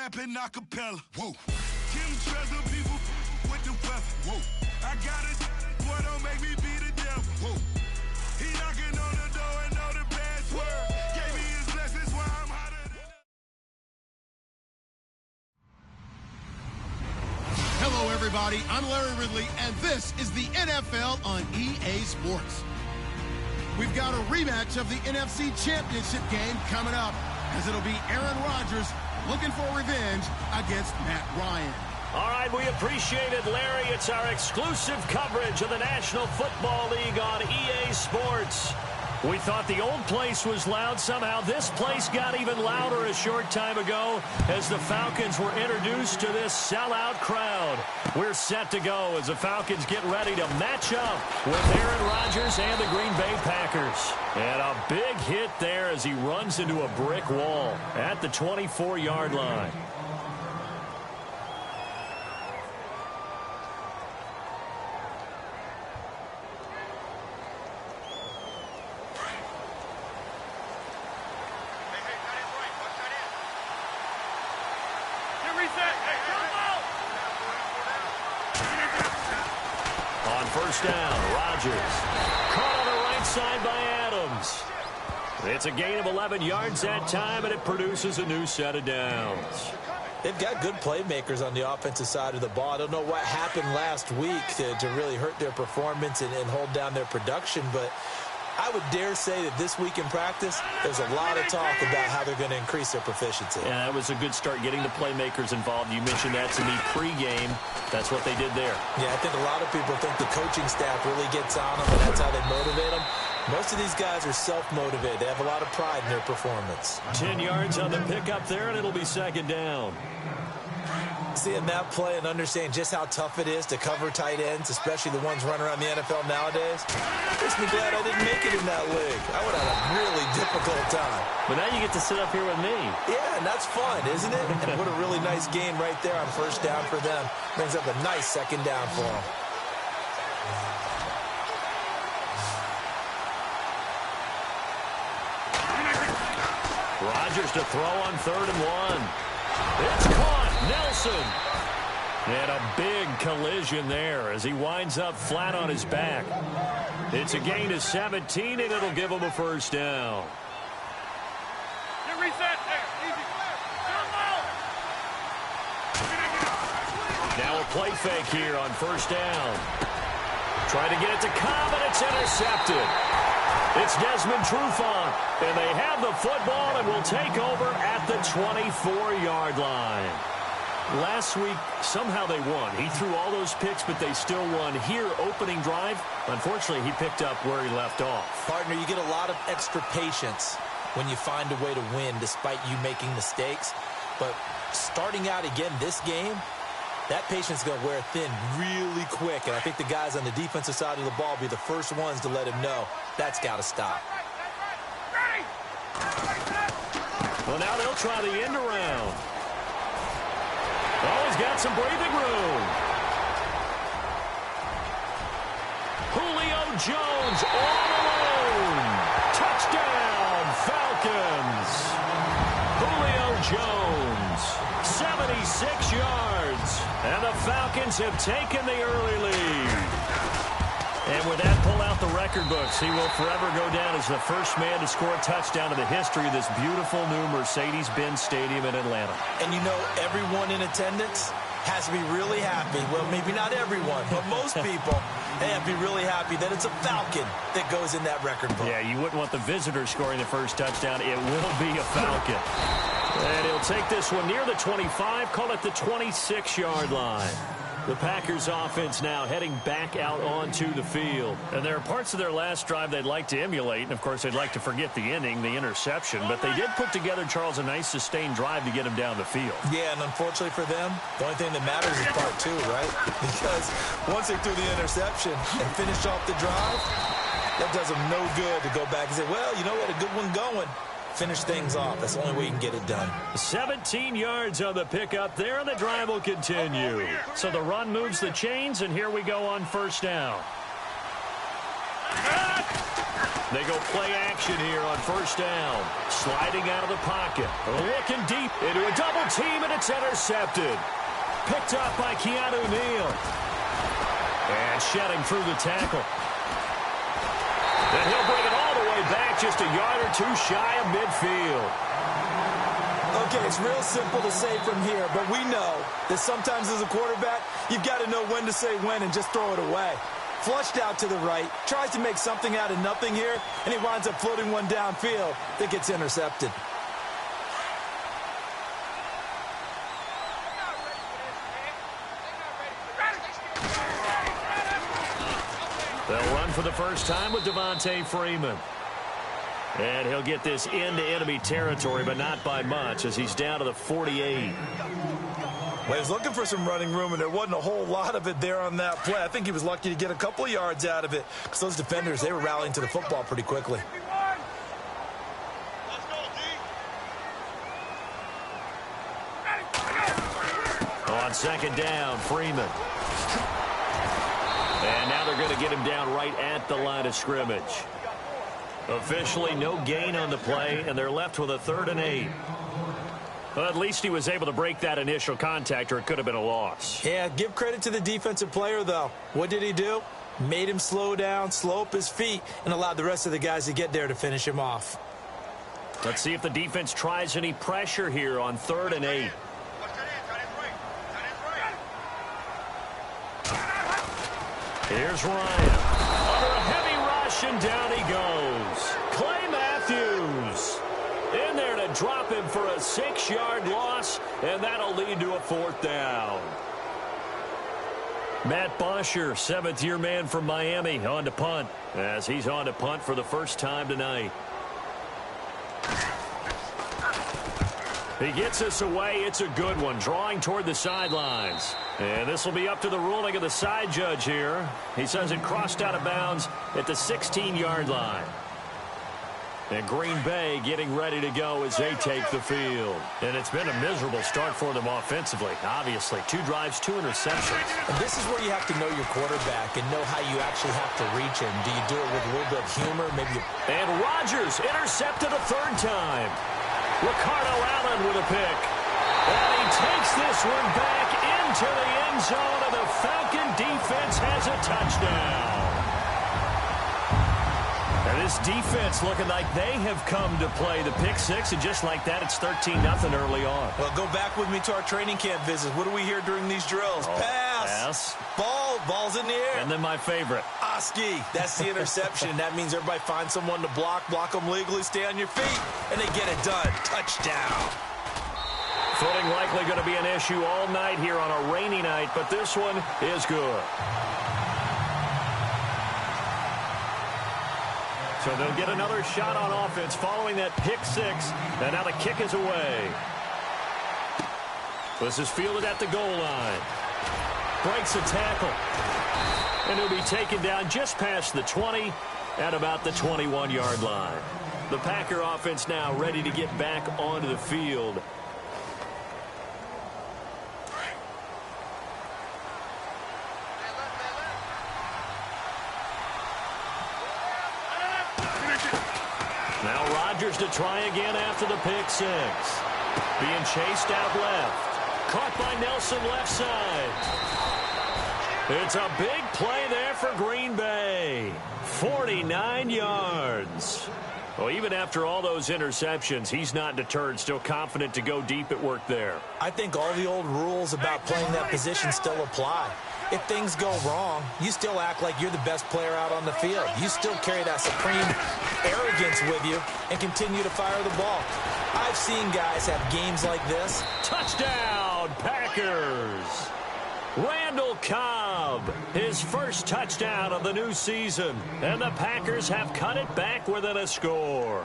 rapping acapella. Whoa. Kim treasure people with the weapon. Whoa. I got it, boy, don't make me be the devil. Whoa. He knocking on the door and know the password. Gave me his blessings while I'm hotter than... Hello, everybody. I'm Larry Ridley, and this is the NFL on EA Sports. We've got a rematch of the NFC Championship game coming up, as it'll be Aaron Rodgers looking for revenge against Matt Ryan. All right, we appreciate it, Larry. It's our exclusive coverage of the National Football League on EA Sports. We thought the old place was loud. Somehow this place got even louder a short time ago as the Falcons were introduced to this sellout crowd. We're set to go as the Falcons get ready to match up with Aaron Rodgers and the Green Bay Packers. And a big hit there as he runs into a brick wall at the 24-yard line. On first down, Rodgers. Caught on the right side by Adams. It's a gain of 11 yards that time, and it produces a new set of downs. They've got good playmakers on the offensive side of the ball. I don't know what happened last week to really hurt their performance and hold down their production, but I would dare say that this week in practice, there's a lot of talk about how they're going to increase their proficiency. Yeah, that was a good start getting the playmakers involved. You mentioned that to me pregame. That's what they did there. Yeah, I think a lot of people think the coaching staff really gets on them, and that's how they motivate them. Most of these guys are self-motivated. They have a lot of pride in their performance. 10 yards on the pickup there, and it'll be second down. Seeing that play and understanding just how tough it is to cover tight ends, especially the ones running around the NFL nowadays, makes me glad I didn't make it in that league. I would have had a really difficult time. But now you get to sit up here with me. Yeah, and that's fun, isn't it? And what a really nice game right there on first down for them. Brings up a nice second down for them. Rodgers to throw on 3rd and 1. It's caught. Nelson. And a big collision there as he winds up flat on his back. It's a gain of 17, and it'll give him a first down. Now a play fake here on first down. Trying to get it to Cobb, and it's intercepted. It's Desmond Trufant, and they have the football and will take over at the 24-yard line. Last week, somehow they won. He threw all those picks, but they still won. Here, opening drive, unfortunately, he picked up where he left off. Partner, you get a lot of extra patience when you find a way to win despite you making mistakes. But starting out again this game, that patience is going to wear thin really quick. And I think the guys on the defensive side of the ball will be the first ones to let him know that's got to stop. Well, now they'll try the end around. Oh, he's got some breathing room. Julio Jones all alone. Touchdown, Falcons. Julio Jones, 76 yards. And the Falcons have taken the early lead. And with that, pull out the record books. He will forever go down as the first man to score a touchdown in the history of this beautiful new Mercedes-Benz Stadium in Atlanta. And you know, everyone in attendance has to be really happy. Well, maybe not everyone, but most people have to be really happy that it's a Falcon that goes in that record book. Yeah, you wouldn't want the visitor scoring the first touchdown. It will be a Falcon. And he'll take this one near the 25, call it the 26-yard line. The Packers offense now heading back out onto the field. And there are parts of their last drive they'd like to emulate. And, of course, they'd like to forget the ending, the interception. But they did put together, Charles, a nice sustained drive to get him down the field. Yeah, and unfortunately for them, the only thing that matters is part 2, right? Because once they threw the interception and finished off the drive, that does them no good to go back and say, well, you know, we had a good one going. Finish things off. That's the only way you can get it done. 17 yards on the pickup there, and the drive will continue. So the run moves the chains, and here we go on first down. They go play action here on first down. Sliding out of the pocket. Looking deep into a double team, and it's intercepted. Picked up by Keanu Neal. And shedding through the tackle. And he'll bring it all the way back, just a yard or two shy of midfield. Okay, it's real simple to say from here, but we know that sometimes as a quarterback, you've got to know when to say when and just throw it away. Flushed out to the right, tries to make something out of nothing here, and he winds up floating one downfield that gets intercepted. They'll run for the first time with Devontae Freeman. And he'll get this into enemy territory, but not by much, as he's down to the 48. Well, he was looking for some running room, and there wasn't a whole lot of it there on that play. I think he was lucky to get a couple of yards out of it, because those defenders, they were rallying to the football pretty quickly. On second down, Freeman. And now they're going to get him down right at the line of scrimmage. Officially, no gain on the play, and they're left with a 3rd and 8. Well, at least he was able to break that initial contact, or it could have been a loss. Yeah, give credit to the defensive player, though. What did he do? Made him slow down, slow up his feet, and allowed the rest of the guys to get there to finish him off. Let's see if the defense tries any pressure here on 3rd and 8. Here's Ryan. Under a heavy rush, and down he goes. Clay Matthews in there to drop him for a 6-yard loss, and that'll lead to a 4th down. Matt Bosher, 7th-year man from Miami, on to punt, as he's on to punt for the first time tonight. He gets us away. It's a good one, drawing toward the sidelines. And this will be up to the ruling of the side judge here. He says it crossed out of bounds at the 16-yard line. And Green Bay getting ready to go as they take the field. And it's been a miserable start for them offensively, obviously. 2 drives, 2 interceptions. And this is where you have to know your quarterback and know how you actually have to reach him. Do you do it with a little bit of humor? And Rodgers intercepted a 3rd time. Ricardo Allen with a pick. And he takes this one back into the end zone, and the Falcon defense has a touchdown. And this defense looking like they have come to play the pick 6, and just like that, it's 13-0 early on. Well, go back with me to our training camp visits. What do we hear during these drills? Pass. Ball's in the air. And then my favorite. Oski. That's the interception. That means everybody finds someone to block them legally, stay on your feet, and they get it done. Touchdown. Footing likely going to be an issue all night here on a rainy night, but this one is good. So they'll get another shot on offense following that pick 6, and now the kick is away. This is fielded at the goal line. Breaks a tackle. And he'll be taken down just past the 20 at about the 21-yard line. The Packer offense now ready to get back onto the field. Now Rodgers to try again after the pick 6. Being chased out left. Caught by Nelson left side. It's a big play there for Green Bay. 49 yards. Well, even after all those interceptions, he's not deterred, still confident to go deep at work there. I think all the old rules about playing that position still apply. If things go wrong, you still act like you're the best player out on the field. You still carry that supreme arrogance with you and continue to fire the ball. I've seen guys have games like this. Touchdown, Packers! Randall Cobb, his first touchdown of the new season. And the Packers have cut it back within a score.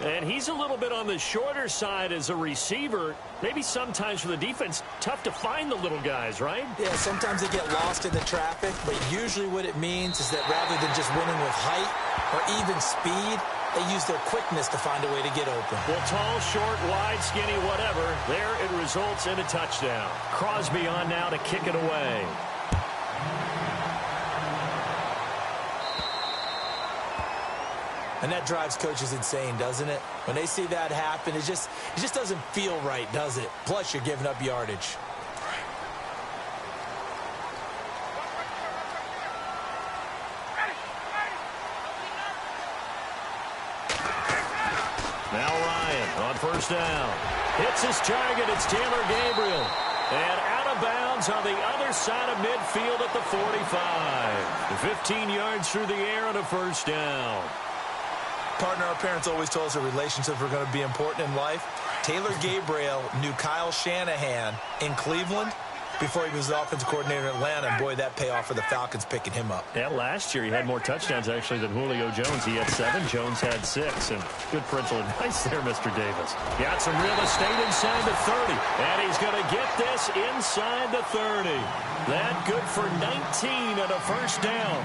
And he's a little bit on the shorter side as a receiver. Maybe sometimes for the defense, tough to find the little guys, right? Yeah, sometimes they get lost in the traffic, but usually what it means is that rather than just winning with height or even speed, they use their quickness to find a way to get open. Well, tall, short, wide, skinny, whatever, there it results in a touchdown. Crosby on now to kick it away. And that drives coaches insane, doesn't it? When they see that happen, it just doesn't feel right, does it? Plus, you're giving up yardage. Now Ryan on first down. Hits his target. It's Taylor Gabriel. And out of bounds on the other side of midfield at the 45. 15 yards through the air and a first down. Partner, our parents always told us that relationships were going to be important in life. Taylor Gabriel knew Kyle Shanahan in Cleveland before he was the offensive coordinator in Atlanta. And, boy, that payoff for the Falcons picking him up. Yeah, last year he had more touchdowns, actually, than Julio Jones. He had 7. Jones had 6. And good parental advice there, Mr. Davis. Got some real estate inside the 30. And he's going to get this inside the 30. That good for 19 and a first down.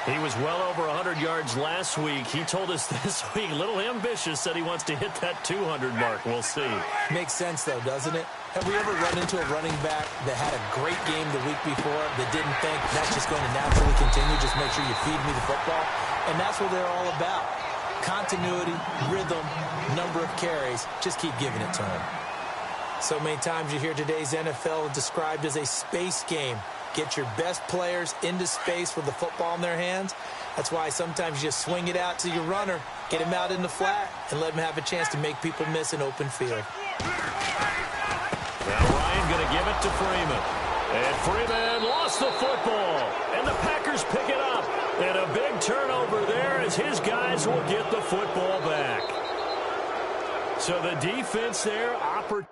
He was well over 100 yards last week. He told us this week, a little ambitious, said he wants to hit that 200 mark. We'll see. Makes sense, though, doesn't it? Have we ever run into a running back that had a great game the week before that didn't think that's just going to naturally continue? Just make sure you feed me the football. And that's what they're all about. Continuity, rhythm, number of carries. Just keep giving it to them. So many times you hear today's NFL described as a space game. Get your best players into space with the football in their hands. That's why sometimes you just swing it out to your runner, get him out in the flat, and let him have a chance to make people miss an open field. Now Ryan going to give it to Freeman. And Freeman lost the football. And the Packers pick it up. And a big turnover there as his guys will get the football back. So the defense there, opportunistic.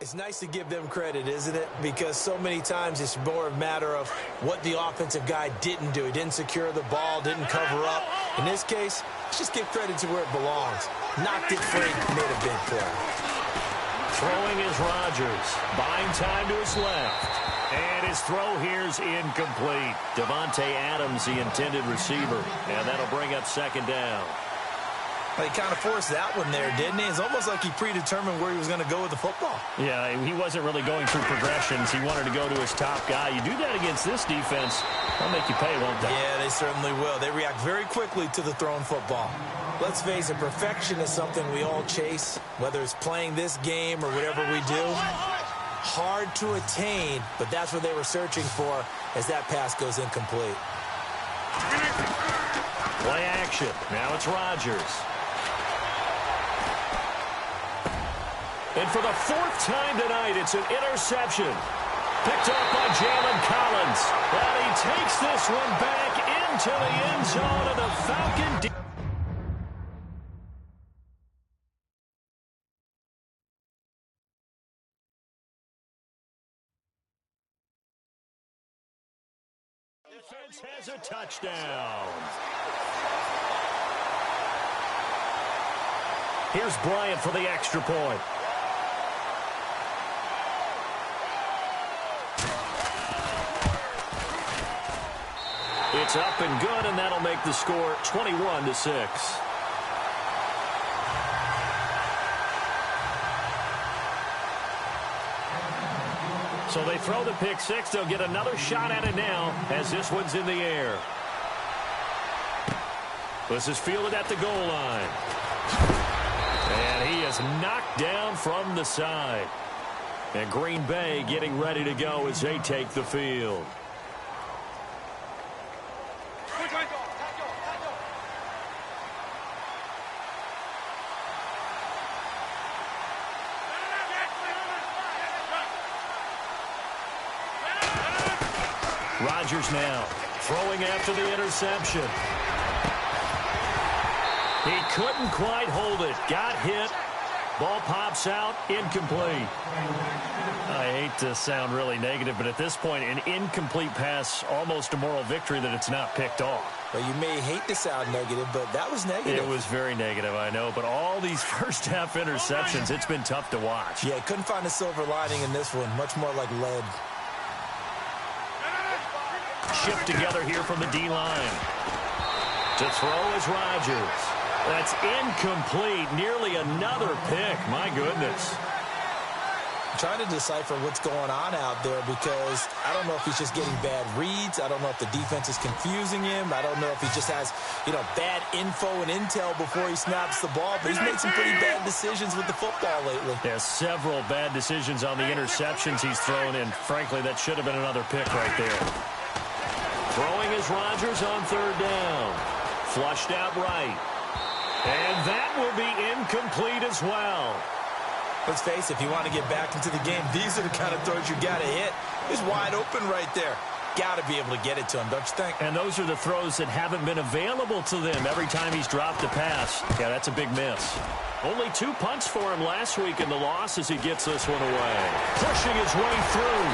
It's nice to give them credit, isn't it? Because so many times it's more a matter of what the offensive guy didn't do. He didn't secure the ball, didn't cover up. In this case, let's just give credit to where it belongs. Knocked it free, made a big play. Throwing is Rodgers. Buying time to his left. And his throw here's incomplete. Devontae Adams, the intended receiver. And that'll bring up second down. Well, he kind of forced that one there, didn't he? It's almost like he predetermined where he was going to go with the football. Yeah, he wasn't really going through progressions. He wanted to go to his top guy. You do that against this defense, they'll make you pay, won't they? Yeah, they certainly will. They react very quickly to the thrown football. Let's face it, perfection is something we all chase, whether it's playing this game or whatever we do. Hard to attain, but that's what they were searching for as that pass goes incomplete. Play action. Now it's Rodgers. And for the 4th time tonight, it's an interception. Picked up by Jalen Collins. And he takes this one back into the end zone of the Falcon. Defense has a touchdown. Here's Bryant for the extra point. It's up and good, and that'll make the score 21-6. So they throw the pick six. They'll get another shot at it now as this one's in the air. This is fielded at the goal line. And he is knocked down from the side. And Green Bay getting ready to go as they take the field. Rodgers now throwing after the interception. He couldn't quite hold it. Got hit. Ball pops out. Incomplete. I hate to sound really negative, but at this point, an incomplete pass, almost a moral victory that it's not picked off. Well, you may hate to sound negative, but that was negative. It was very negative, I know. But all these first-half interceptions, it's been tough to watch. Yeah, couldn't find a silver lining in this one. Much more like lead. Shift together here from the D-line. To throw is Rodgers. That's incomplete. Nearly another pick. My goodness. Trying to decipher what's going on out there because I don't know if he's just getting bad reads. I don't know if the defense is confusing him. I don't know if he just has, bad info and intel before he snaps the ball. But he's made some pretty bad decisions with the football lately. Yeah, several bad decisions on the interceptions he's thrown, and frankly, that should have been another pick right there. Throwing is Rodgers on third down. Flushed out right. And that will be incomplete as well. Let's face it, if you want to get back into the game, these are the kind of throws you got to hit. He's wide open right there. Got to be able to get it to him, don't you think? And those are the throws that haven't been available to them every time he's dropped a pass. Yeah, that's a big miss. Only 2 punts for him last week in the loss as he gets this one away. Pushing his way through.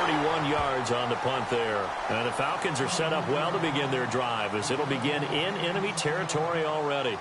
31 yards on the punt there. And the Falcons are set up well to begin their drive as it'll begin in enemy territory already.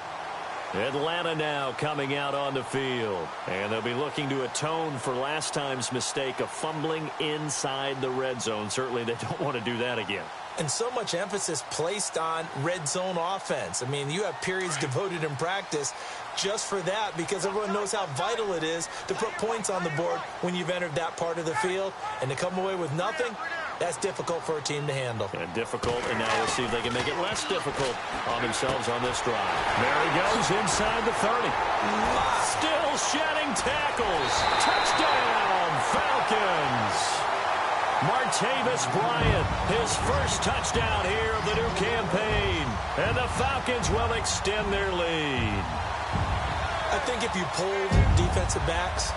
Atlanta now coming out on the field. And they'll be looking to atone for last time's mistake of fumbling inside the red zone. Certainly they don't want to do that again. And so much emphasis placed on red zone offense. I mean, you have periods devoted in practice just for that because everyone knows how vital it is to put points on the board when you've entered that part of the field. And to come away with nothing, that's difficult for a team to handle. And difficult, and now we'll see if they can make it less difficult on themselves on this drive. There he goes inside the 30. Still shedding tackles. Touchdown, Falcons. Martavis Bryant, his first touchdown here of the new campaign. And the Falcons will extend their lead. I think if you polled defensive backs,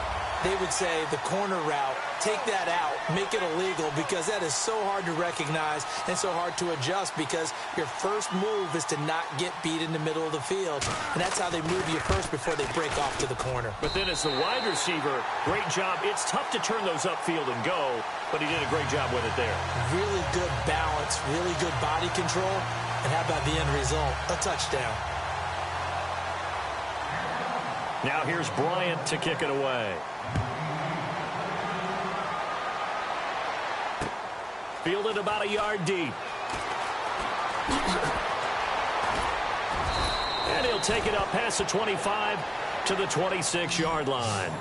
they would say the corner route, take that out, make it illegal because that is so hard to recognize and so hard to adjust because your first move is to not get beat in the middle of the field. And that's how they move you first before they break off to the corner. But then as the wide receiver, great job. It's tough to turn those upfield and go, but he did a great job with it there. Really good balance, really good body control. And how about the end result? A touchdown. Now here's Bryant to kick it away. Fielded about a yard deep. And he'll take it up past the 25 to the 26-yard line.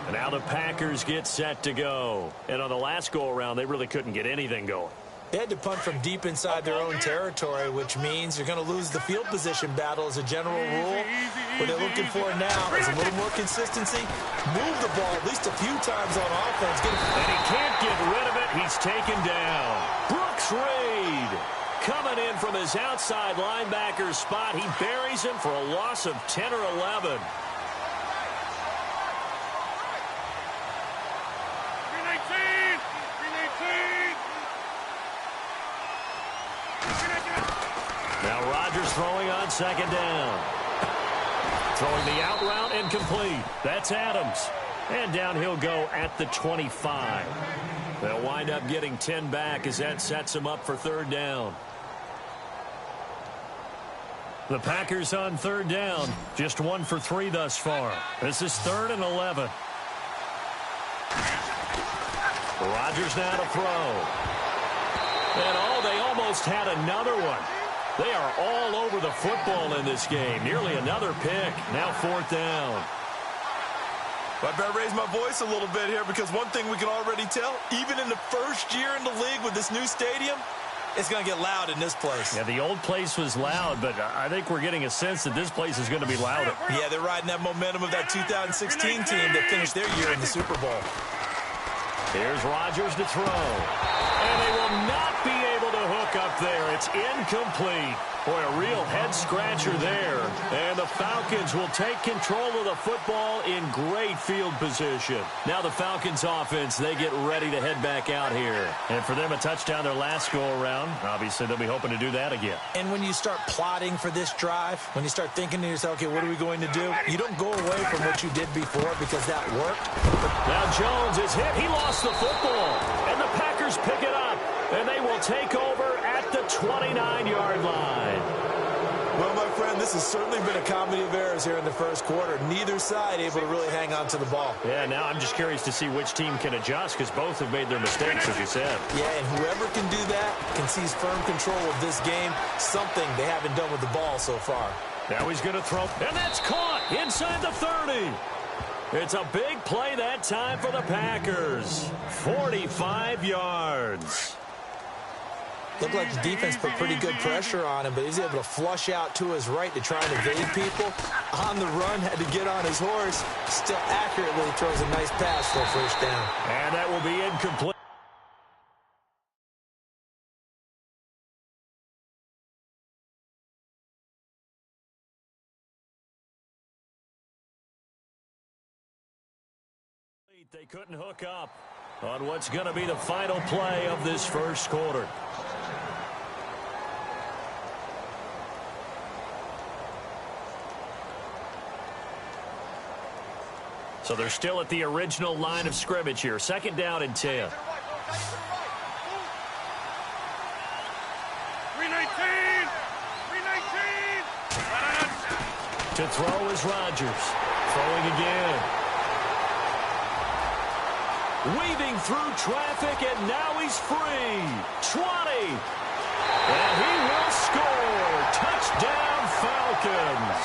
And now the Packers get set to go. And on the last go-around, they really couldn't get anything going. They had to punt from deep inside their own territory, which means you're going to lose the field position battle as a general rule. What they're looking for now is a little more consistency. Move the ball at least a few times on offense. And he can't get rid of it. He's taken down. Brooks Reed coming in from his outside linebacker spot. He buries him for a loss of 10 or 11. Now Rodgers throwing on second down. Throwing the out route incomplete. That's Adams. And down he'll go at the 25. They'll wind up getting 10 back as that sets them up for third down. The Packers on third down. Just 1 for 3 thus far. This is 3rd and 11. Rodgers now to throw. And they almost had another one. They are all over the football in this game. Nearly another pick. Now 4th down. Well, I better raise my voice a little bit here because one thing we can already tell, even in the first year in the league with this new stadium, it's going to get loud in this place. Yeah, the old place was loud, but I think we're getting a sense that this place is going to be louder. Yeah, they're riding that momentum of that 2016 team that finished their year in the Super Bowl. Here's Rodgers to throw. And they will not be able to hook up there. It's incomplete. Boy, a real head-scratcher there. And the Falcons will take control of the football in great field position. Now the Falcons offense, they get ready to head back out here. And for them, a touchdown their last go-around. Obviously, they'll be hoping to do that again. And when you start plotting for this drive, when you start thinking to yourself, okay, what are we going to do? You don't go away from what you did before because that worked. Now Jones is hit. He lost the football. And the Packers pick it up. And they will take over at at the 29-yard line. Well, my friend, this has certainly been a comedy of errors here in the first quarter. Neither side able to really hang on to the ball. Yeah, now I'm just curious to see which team can adjust because both have made their mistakes, as you said. Yeah, and whoever can do that can seize firm control of this game, something they haven't done with the ball so far. Now he's going to throw, and that's caught inside the 30. It's a big play that time for the Packers. 45 yards. Looked like the defense put pretty good pressure on him, but he's able to flush out to his right to try and evade people. On the run, had to get on his horse. Still accurately throws a nice pass for a first down. And that will be incomplete. They couldn't hook up on what's going to be the final play of this first quarter. So they're still at the original line of scrimmage here. Second down and 10. 319. To throw is Rodgers. Throwing again. Weaving through traffic, and now he's free. 20. And he will score. Touchdown, Falcons.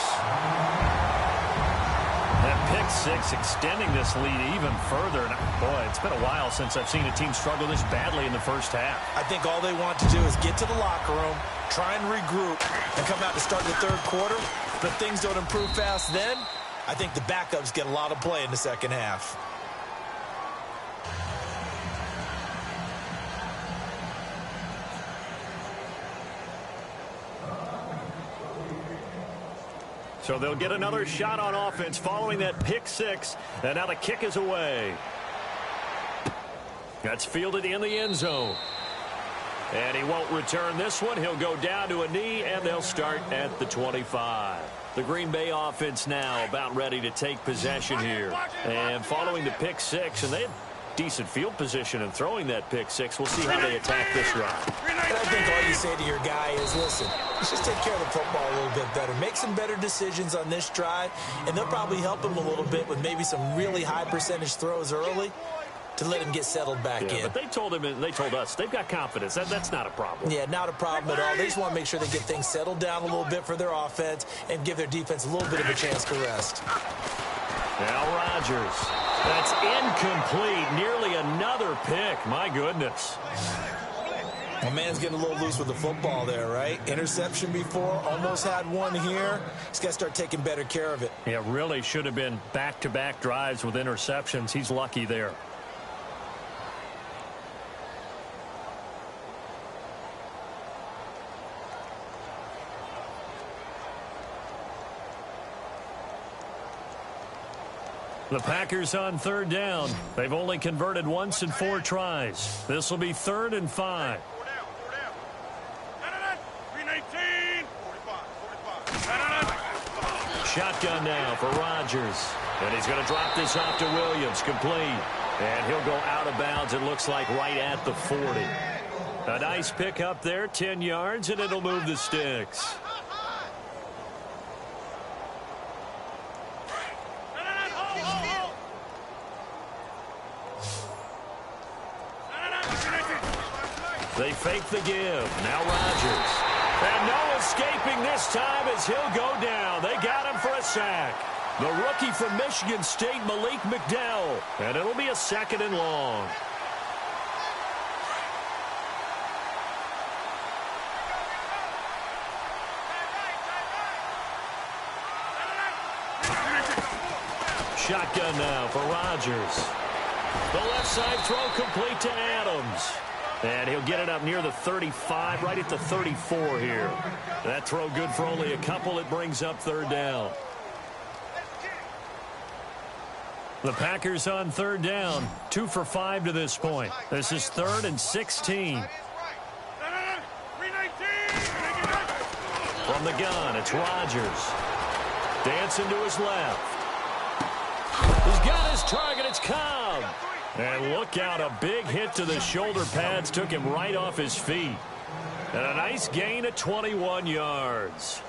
That pick six extending this lead even further. And boy, it's been a while since I've seen a team struggle this badly in the first half. I think all they want to do is get to the locker room, try and regroup, and come out to start the third quarter. But things don't improve fast then. I think the backups get a lot of play in the second half. So they'll get another shot on offense following that pick six. And now the kick is away. That's fielded in the end zone. And he won't return this one. He'll go down to a knee, and they'll start at the 25. The Green Bay offense now about ready to take possession here. And following the pick six, and they had decent field position in throwing that pick six. We'll see how they attack this drive. And I think all you say to your guy is, listen, let's just take care of the football a little bit better. Make some better decisions on this drive, and they'll probably help him a little bit with maybe some really high percentage throws early to let him get settled back in. But they told him and they told us they've got confidence. That's not a problem. Yeah, not a problem at all. They just want to make sure they get things settled down a little bit for their offense and give their defense a little bit of a chance to rest. Now Rodgers. That's incomplete. Nearly another pick. My goodness. My man's getting a little loose with the football there, right? Interception before, almost had one here. He's got to start taking better care of it. Yeah, really should have been back-to-back drives with interceptions. He's lucky there. The Packers on third down. They've only converted once in 4 tries. This will be 3rd and 5. 319. 45. Shotgun now for Rodgers. And he's going to drop this off to Williams. Complete. And he'll go out of bounds, it looks like, right at the 40. A nice pick up there, 10 yards, and it'll move the sticks. They fake the give. Now Rodgers. And no escaping this time as he'll go down. They got him for a sack. The rookie from Michigan State, Malik McDowell. And it'll be a 2nd and long. Shotgun now for Rodgers. The left side throw complete to Adams. And he'll get it up near the 35, right at the 34 here. That throw good for only a couple. It brings up 3rd down. The Packers on 3rd down, 2 for 5 to this point. This is 3rd and 16. From the gun, it's Rodgers. Dancing to his left. He's got his target. It's Cobb. And look out, a big hit to the shoulder pads took him right off his feet. And a nice gain of 21 yards.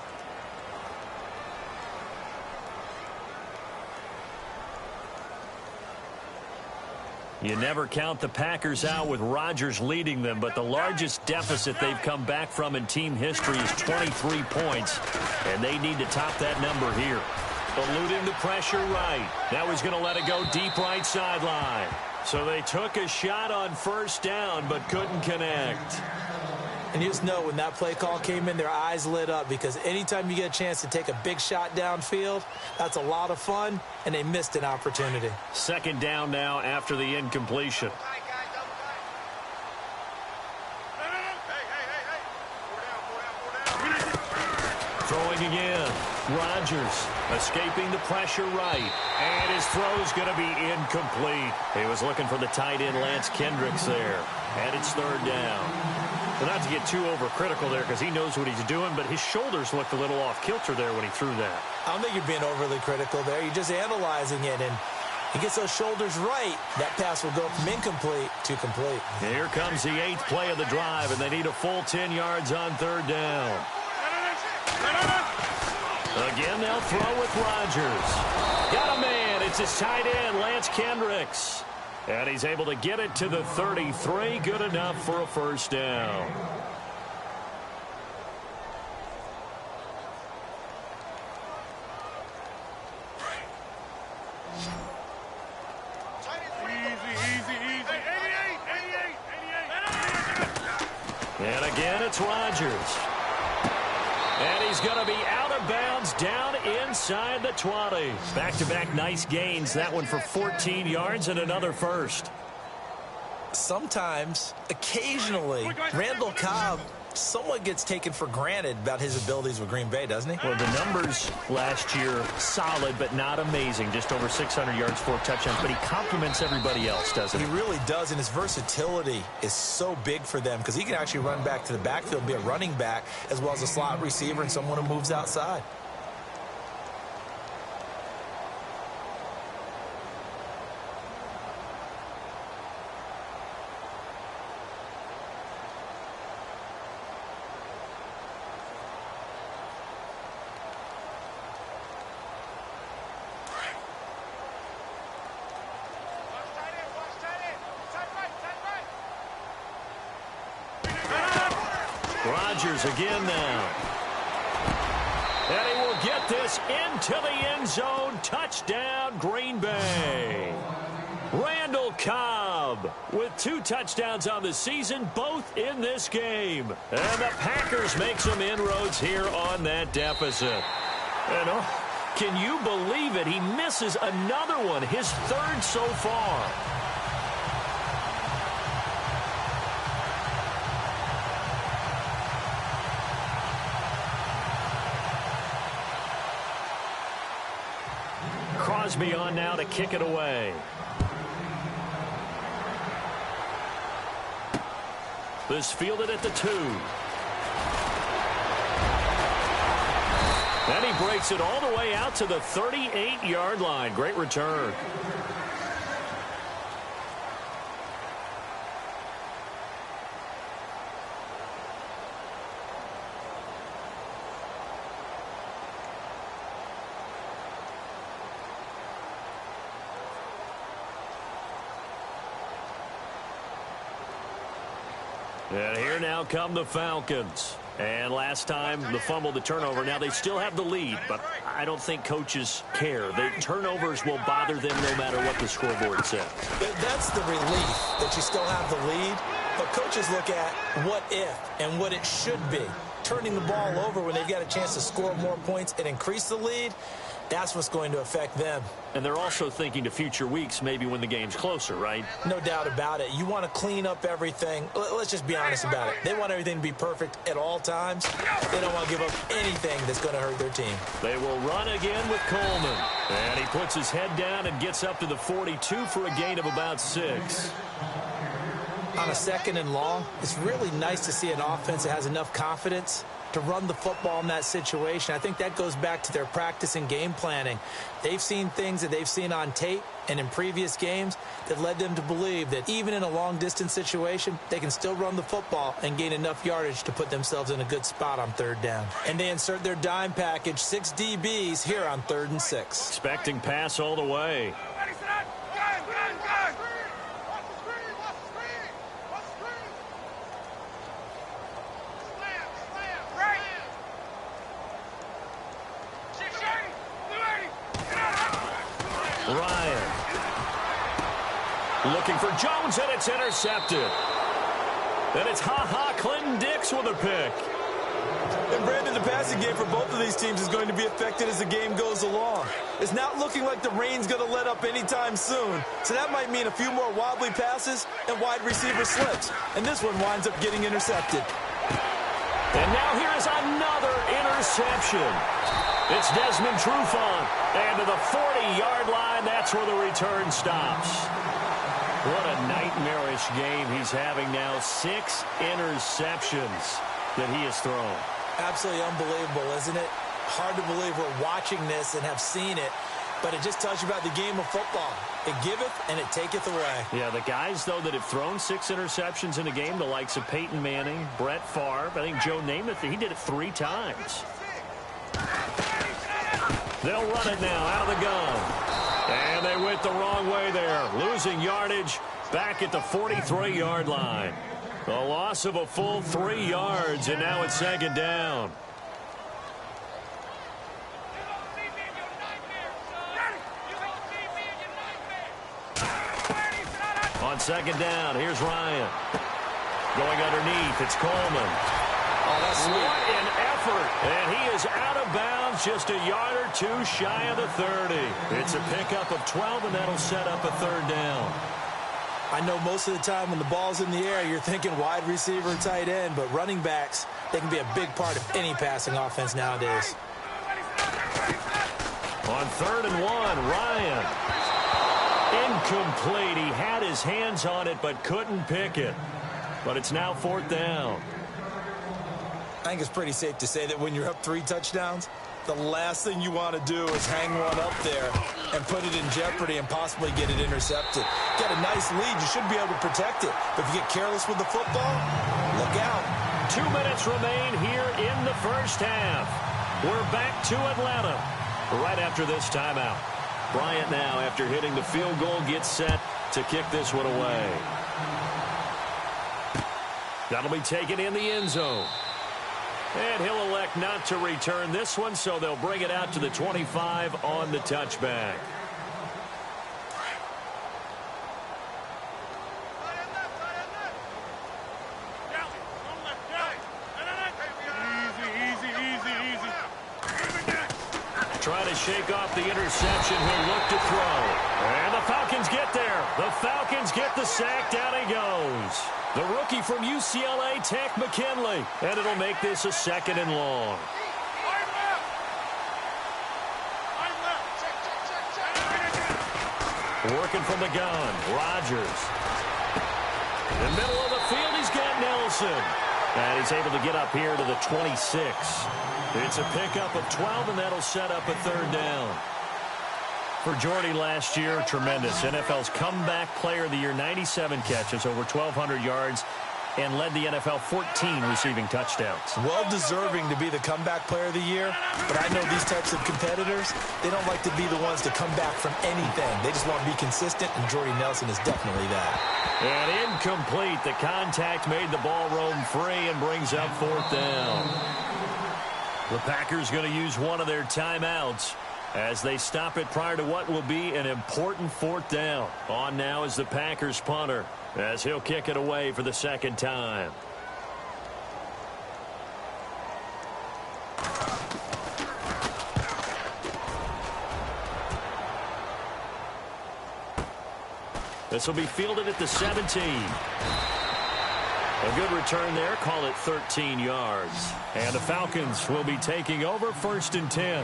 You never count the Packers out with Rodgers leading them, but the largest deficit they've come back from in team history is 23 points, and they need to top that number here. Eluding the pressure right. Now he's going to let it go deep right sideline. So they took a shot on first down, but couldn't connect. And you just know when that play call came in, their eyes lit up, because anytime you get a chance to take a big shot downfield, that's a lot of fun, and they missed an opportunity. Second down now after the incompletion. Throwing again. Rodgers escaping the pressure right. And his throw's going to be incomplete. He was looking for the tight end, Lance Kendricks, there. And it's third down. Well, not to get too overcritical there because he knows what he's doing, but his shoulders looked a little off kilter there when he threw that. I don't think you're being overly critical there. You're just analyzing it, and he gets those shoulders right. That pass will go from incomplete to complete. And here comes the 8th play of the drive, and they need a full 10 yards on third down. Again, they'll throw with Rodgers. Got a man. It's his tight end, Lance Kendricks. And he's able to get it to the 33. Good enough for a first down. And again, it's Rodgers. And he's going to be out of bounds down inside the 20. Back-to-back nice gains. That one for 14 yards and another first. Sometimes, occasionally, Randall Cobb somewhat gets taken for granted about his abilities with Green Bay, doesn't he? Well, the numbers last year, solid but not amazing. Just over 600 yards, 4 touchdowns. But he compliments everybody else, doesn't he? He really does, and his versatility is so big for them because he can actually run back to the backfield and be a running back as well as a slot receiver and someone who moves outside. Rodgers again now. And he will get this into the end zone. Touchdown, Green Bay. Randall Cobb with 2 touchdowns on the season, both in this game. And the Packers make some inroads here on that deficit. And can you believe it? He misses another one, his 3rd so far. Crosby on now to kick it away. This fielded at the 2. And he breaks it all the way out to the 38-yard line. Great return. And here now come the Falcons. And last time, the fumble, the turnover. Now they still have the lead, but I don't think coaches care. The turnovers will bother them no matter what the scoreboard says. That's the relief that you still have the lead. But coaches look at what if and what it should be. Turning the ball over when they've got a chance to score more points and increase the lead, that's what's going to affect them. And they're also thinking to future weeks, maybe when the game's closer, right? No doubt about it. You want to clean up everything. Let's just be honest about it. They want everything to be perfect at all times. They don't want to give up anything that's going to hurt their team. They will run again with Coleman. And he puts his head down and gets up to the 42 for a gain of about 6. On a 2nd and long, it's really nice to see an offense that has enough confidence to run the football in that situation. I think that goes back to their practice and game planning. They've seen things that they've seen on tape and in previous games that led them to believe that even in a long-distance situation, they can still run the football and gain enough yardage to put themselves in a good spot on third down. And they insert their dime package, 6 DBs here on 3rd and 6. Expecting pass all the way. Ryan. Looking for Jones, and it's intercepted. And it's Clinton Dix with a pick. And Brandon, the passing game for both of these teams is going to be affected as the game goes along. It's not looking like the rain's going to let up anytime soon. So that might mean a few more wobbly passes and wide receiver slips. And this one winds up getting intercepted. And now here is another interception. It's Desmond Trufant. And to the 40-yard line, that's where the return stops. What a nightmarish game he's having now. 6 interceptions that he has thrown. Absolutely unbelievable, isn't it? Hard to believe we're watching this and have seen it, but it just tells you about the game of football. It giveth and it taketh away. Yeah, the guys, though, that have thrown 6 interceptions in a game, the likes of Peyton Manning, Brett Favre, I think Joe Namath, he did it 3 times. They'll run it now out of the gun. And they went the wrong way there, losing yardage back at the 43-yard line. A loss of a full 3 yards, and now it's 2nd down. On 2nd down, here's Ryan. Going underneath, it's Coleman. Oh, that's sweet. What an effort. And he is out of bounds, just a yard or 2 shy of the 30. It's a pickup of 12, and that'll set up a 3rd down. I know most of the time when the ball's in the air, you're thinking wide receiver, tight end, but running backs, they can be a big part of any passing offense nowadays. On 3rd and 1, Ryan. Incomplete. He had his hands on it, but couldn't pick it. But it's now 4th down. I think it's pretty safe to say that when you're up 3 touchdowns, the last thing you want to do is hang one up there and put it in jeopardy and possibly get it intercepted. Get a nice lead, you should be able to protect it. But if you get careless with the football, look out. 2 minutes remain here in the first half. We're back to Atlanta right after this timeout. Bryant now, after hitting the field goal, gets set to kick this one away. That'll be taken in the end zone. And he'll elect not to return this one, so they'll bring it out to the 25 on the touchback. Trying to shake off the interception. He'll look to throw. And the Falcons get there. The Falcons get the sack. Down he goes. The rookie from UCLA, Tank McKinley. And it'll make this a 2nd and long. Working from the gun. Rodgers. In the middle of the field, he's got Nelson. And he's able to get up here to the 26. It's a pickup of 12, and that'll set up a 3rd down. For Jordy last year, tremendous. NFL's comeback player of the year, 97 catches, over 1,200 yards, and led the NFL 14 receiving touchdowns. Well-deserving to be the comeback player of the year, but I know these types of competitors, they don't like to be the ones to come back from anything. They just want to be consistent, and Jordy Nelson is definitely that. And incomplete. The contact made the ball roam free and brings up 4th down. The Packers going to use one of their timeouts as they stop it prior to what will be an important 4th down. On now is the Packers punter as he'll kick it away for the 2nd time. This will be fielded at the 17. A good return there. Call it 13 yards. And the Falcons will be taking over 1st and 10.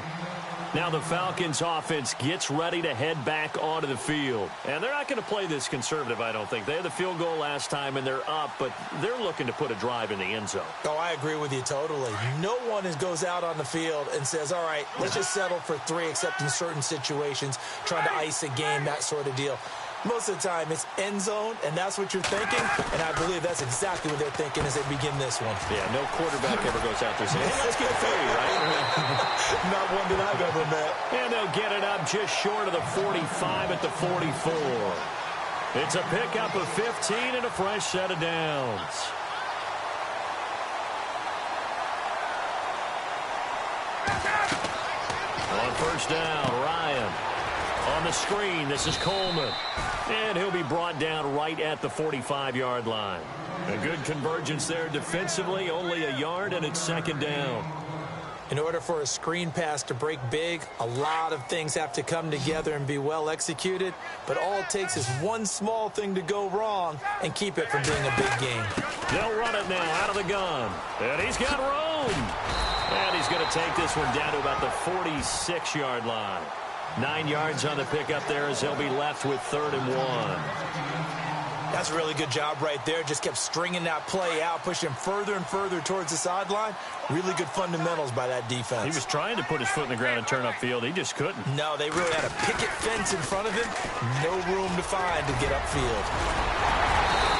Now the Falcons offense gets ready to head back onto the field. And they're not going to play this conservative, I don't think. They had the field goal last time, and they're up, but they're looking to put a drive in the end zone. Oh, I agree with you totally. No one goes out on the field and says, all right, let's just settle for 3, except in certain situations, trying to ice a game, that sort of deal. Most of the time, it's end zone, and that's what you're thinking, and I believe that's exactly what they're thinking as they begin this one. Yeah, no quarterback ever goes out there saying, hey, let's get 3, right? Not one that I've ever met. And they'll get it up just short of the 45 at the 44. It's a pickup of 15 and a fresh set of downs. On first down, Ryan. On the screen, this is Coleman. And he'll be brought down right at the 45-yard line. A good convergence there defensively, only a yard, and it's second down. In order for a screen pass to break big, a lot of things have to come together and be well executed. But all it takes is one small thing to go wrong and keep it from being a big game. They'll run it now out of the gun. And he's got room. And he's going to take this one down to about the 46-yard line. 9 yards on the pickup there as they'll be left with 3rd and 1. That's a really good job right there. Just kept stringing that play out, pushing further and further towards the sideline. Really good fundamentals by that defense. He was trying to put his foot in the ground and turn upfield. He just couldn't. No, they really had a picket fence in front of him. No room to find to get upfield.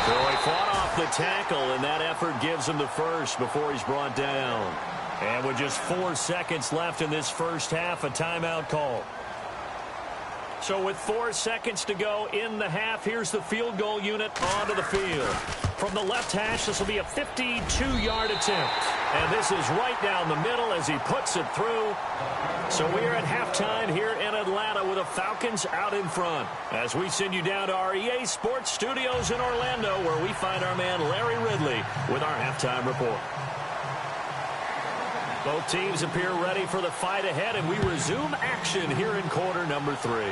So he fought off the tackle, and that effort gives him the first before he's brought down. And with just 4 seconds left in this first half, a timeout call. So with 4 seconds to go in the half, here's the field goal unit onto the field. From the left hash, this will be a 52-yard attempt. And this is right down the middle as he puts it through. So we are at halftime here in Atlanta with the Falcons out in front. As we send you down to our EA Sports Studios in Orlando, where we find our man Larry Ridley with our halftime report. Both teams appear ready for the fight ahead, and we resume action here in quarter number 3.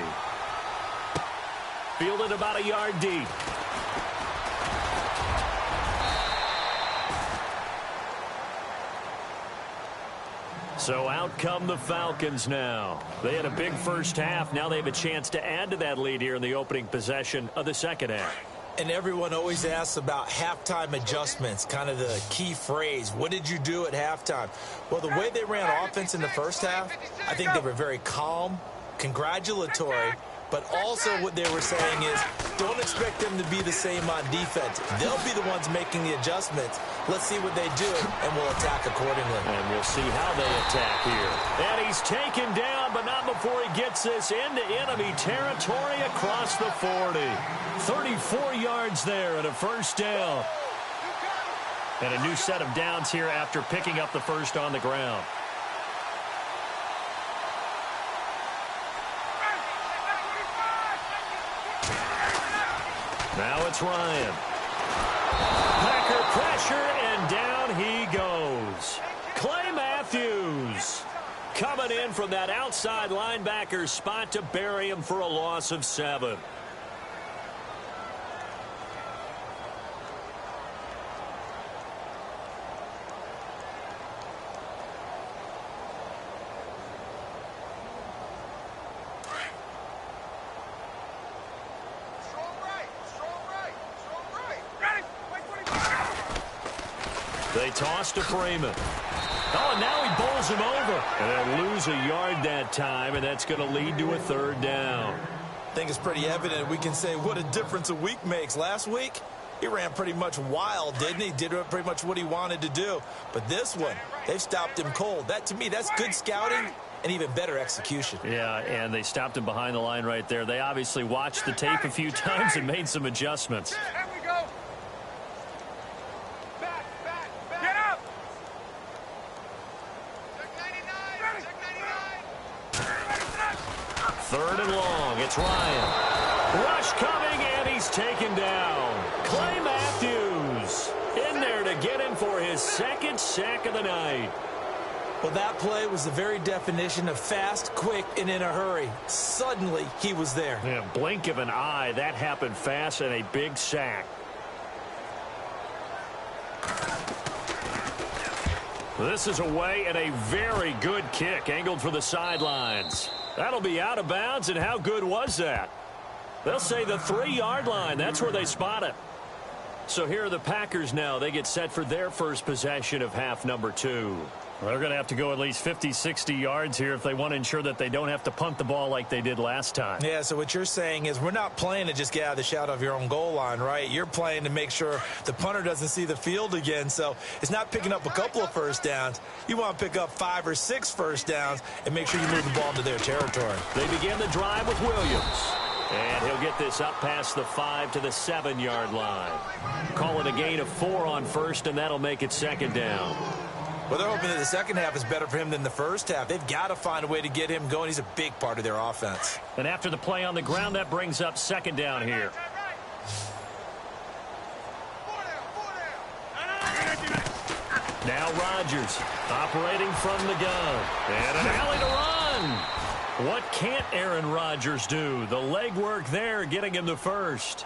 Fielded about a yard deep. So out come the Falcons now. They had a big first half. Now they have a chance to add to that lead here in the opening possession of the second half. And everyone always asks about halftime adjustments, kind of the key phrase. What did you do at halftime? Well, the way they ran offense in the first half, I think they were very calm, congratulatory, but also what they were saying is don't expect them to be the same on defense. They'll be the ones making the adjustments. Let's see what they do, and we'll attack accordingly. And we'll see how they attack here. And he's taken down, but not before he gets this into enemy territory across the 40. 34 yards there and a first down. And a new set of downs here after picking up the first on the ground. Now it's Ryan. Packer pressure, and down he goes. Clay Matthews coming in from that outside linebacker spot to bury him for a loss of 7. They toss to Freeman. Oh, and now he bowls him over. And they'll lose a yard that time, and that's going to lead to a 3rd down. I think it's pretty evident. We can say what a difference a week makes. Last week, he ran pretty much wild, didn't he? Did pretty much what he wanted to do. But this one, they've stopped him cold. That, to me, that's good scouting and even better execution. Yeah, and they stopped him behind the line right there. They obviously watched the tape a few times and made some adjustments. Here we go. Get up. Third and long. It's Ryan. Rush coming, and he's taken down. Clay Matthews in there to get him for his 2nd sack of the night. Well, that play was the very definition of fast, quick, and in a hurry. Suddenly, he was there. Yeah, blink of an eye. That happened fast, and a big sack. This is away and a very good kick angled for the sidelines. That'll be out of bounds, and how good was that? They'll say the 3-yard line. That's where they spot it. So here are the Packers now. They get set for their first possession of half number 2. They're going to have to go at least 50, 60 yards here if they want to ensure that they don't have to punt the ball like they did last time. Yeah, so what you're saying is we're not playing to just get out of the shadow of your own goal line, right? You're playing to make sure the punter doesn't see the field again. So it's not picking up a couple of first downs. You want to pick up 5 or 6 first downs and make sure you move the ball into their territory. They begin the drive with Williams. And he'll get this up past the 5 to the 7-yard line. Call it a gain of 4 on first, and that'll make it 2nd down. Well, they're hoping that the second half is better for him than the first half. They've got to find a way to get him going. He's a big part of their offense. And after the play on the ground, that brings up 2nd down here. Now Rodgers operating from the gun. And an alley to run. What can't Aaron Rodgers do? The legwork there getting him the first.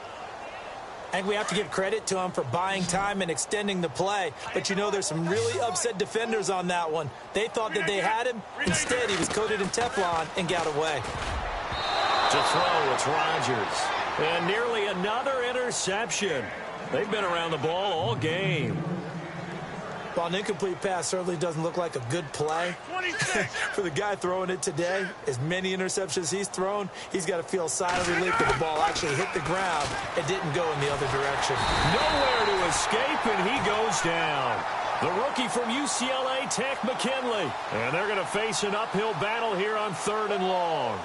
I think we have to give credit to him for buying time and extending the play. But, you know, there's some really upset defenders on that one. They thought that they had him. Instead, he was coated in Teflon and got away. To throw, it's Rodgers. And nearly another interception. They've been around the ball all game. Well, an incomplete pass certainly doesn't look like a good play. For the guy throwing it today, as many interceptions he's thrown, he's got to feel a sigh of relief that the ball actually hit the ground and didn't go in the other direction. Nowhere to escape, and he goes down. The rookie from UCLA, Tech McKinley. And they're going to face an uphill battle here on 3rd and long.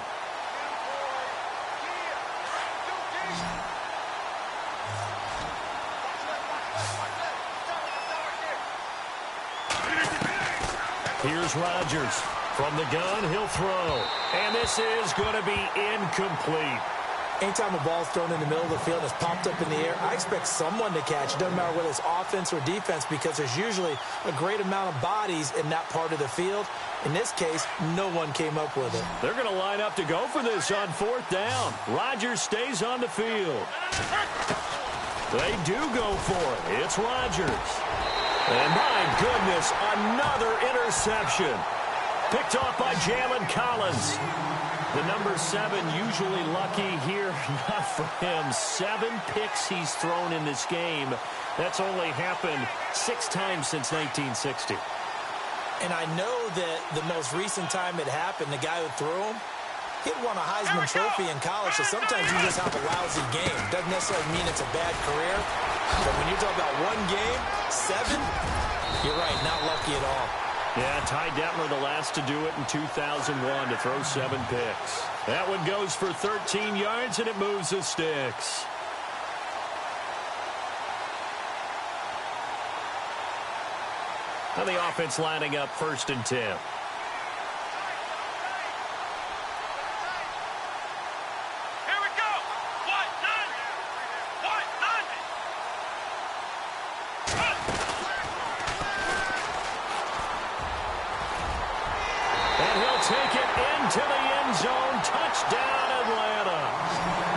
Here's Rodgers. From the gun, he'll throw. And this is going to be incomplete. Anytime a ball's thrown in the middle of the field and it's popped up in the air, I expect someone to catch. It doesn't matter whether it's offense or defense because there's usually a great amount of bodies in that part of the field. In this case, no one came up with it. They're going to line up to go for this on 4th down. Rodgers stays on the field. They do go for it. It's Rodgers. And my goodness, another interception. Picked off by Jalen Collins. The number 7 usually lucky here. Not for him. 7 picks he's thrown in this game. That's only happened 6 times since 1960. And I know that the most recent time it happened, the guy who threw him, he'd won a Heisman Trophy in college, so sometimes you just have a lousy game. Doesn't necessarily mean it's a bad career. But when you talk about one game, 7, you're right, not lucky at all. Yeah, Ty Detmer the last to do it in 2001 to throw 7 picks. That one goes for 13 yards, and it moves the sticks. Now the offense lining up 1st and 10. Take it into the end zone. Touchdown, Atlanta.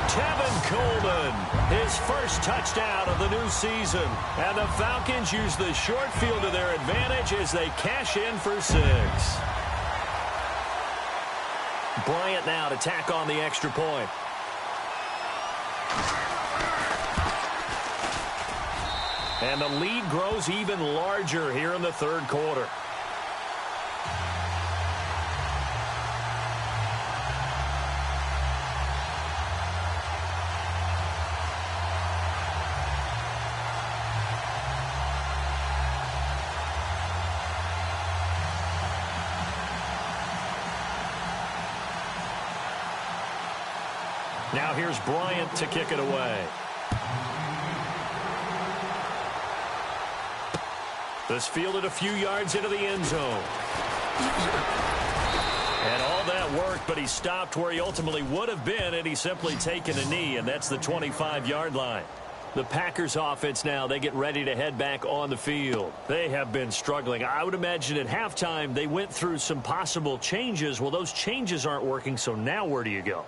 Tevin Coleman, his first touchdown of the new season. And the Falcons use the short field to their advantage as they cash in for 6. Bryant now to tack on the extra point. And the lead grows even larger here in the 3rd quarter. Now here's Bryant to kick it away. This fielded a few yards into the end zone. And all that worked, but he stopped where he ultimately would have been had he simply taken a knee, and that's the 25-yard line. The Packers offense now, they get ready to head back on the field. They have been struggling. I would imagine at halftime they went through some possible changes. Well, those changes aren't working, so now where do you go?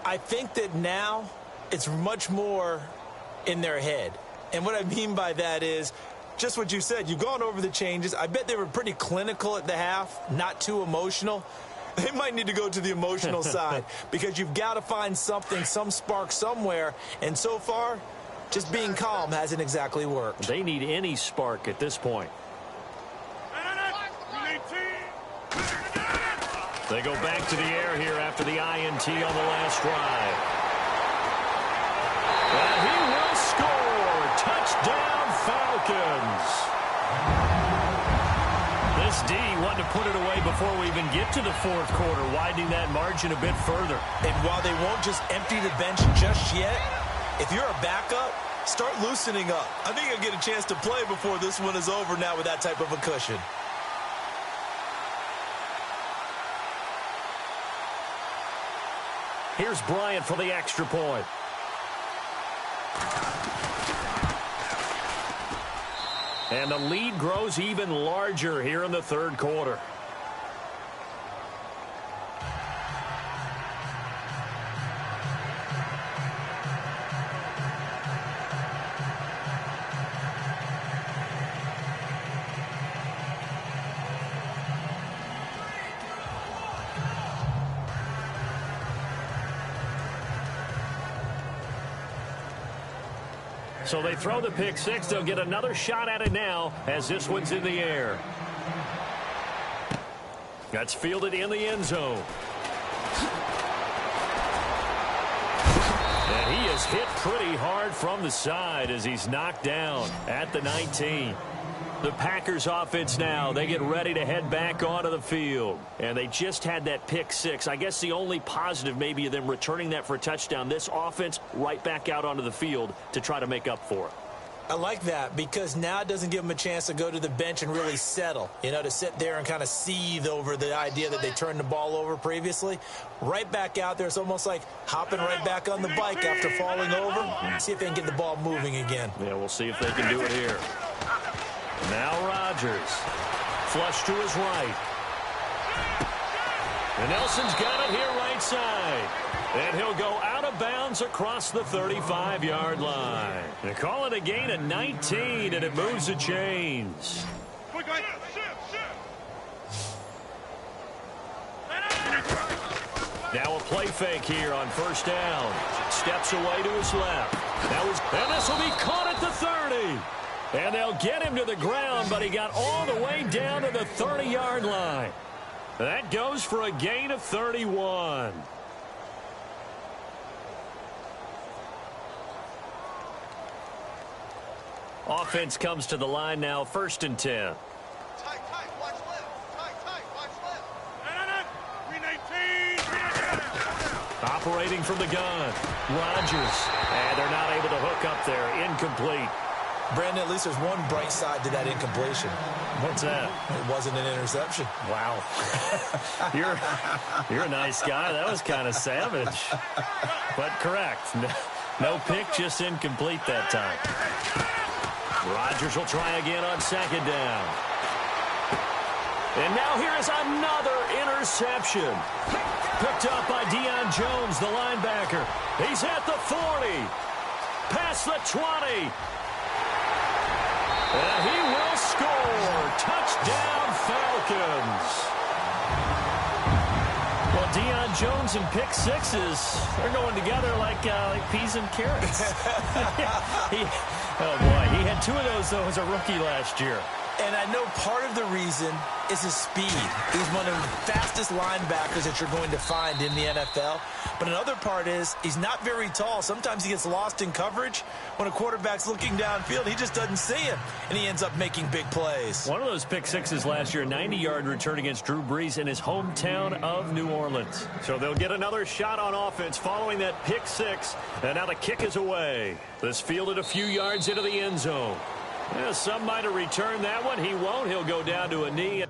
I think that now it's much more in their head. And what I mean by that is just what you said. You've gone over the changes. I bet they were pretty clinical at the half, not too emotional. They might need to go to the emotional side because you've got to find something, some spark somewhere. And so far, just being calm hasn't exactly worked. They need any spark at this point. They go back to the air here after the INT on the last drive. And he will score. Touchdown, Falcons. This D wanted to put it away before we even get to the fourth quarter, widening that margin a bit further. And while they won't just empty the bench just yet, if you're a backup, start loosening up. I think you'll get a chance to play before this one is over now with that type of a cushion. Here's Bryant for the extra point. And the lead grows even larger here in the third quarter. So they throw the pick six. They'll get another shot at it now as this one's in the air. That's fielded in the end zone. And he is hit pretty hard from the side as he's knocked down at the 19. The Packers offense now, they get ready to head back onto the field. And they just had that pick six. I guess the only positive maybe of them returning that for a touchdown. This offense right back out onto the field to try to make up for it. I like that because now it doesn't give them a chance to go to the bench and really settle, to sit there and kind of seethe over the idea that they turned the ball over previously. Right back out there, it's almost like hopping right back on the bike after falling over. See if they can get the ball moving again. Yeah, we'll see if they can do it here. Now Rodgers. Flush to his right. And Nelson's got it here right side. And he'll go out of bounds across the 35-yard line. They call it a gain of 19, and it moves the chains. Now a play fake here on first down. Steps away to his left. And this will be caught at the 30. And they'll get him to the ground, but he got all the way down to the 30-yard line. That goes for a gain of 31. Offense comes to the line now, 1st and 10. Tight, watch left. Tight, watch left. Operating from the gun. Rodgers. And they're not able to hook up there. Incomplete. Brandon, at least there's one bright side to that incompletion. What's that? It wasn't an interception. Wow. You're a nice guy. That was kind of savage. But correct. No pick, just incomplete that time. Rodgers will try again on 2nd down. And now here is another interception. Picked up by Deion Jones, the linebacker. He's at the 40. Past the 20. And he will score. Touchdown, Falcons. Well, Deion Jones and pick sixes, they're going together like peas and carrots. Oh, boy. He had 2 of those, though, as a rookie last year. And I know part of the reason is his speed. He's one of the fastest linebackers that you're going to find in the NFL. But another part is he's not very tall. Sometimes he gets lost in coverage. When a quarterback's looking downfield, he just doesn't see him, and he ends up making big plays. One of those pick sixes last year, 90-yard return against Drew Brees in his hometown of New Orleans. So they'll get another shot on offense following that pick six. And now the kick is away. This fielded a few yards into the end zone. Yeah, some might have returned that one. He won't. He'll go down to a knee.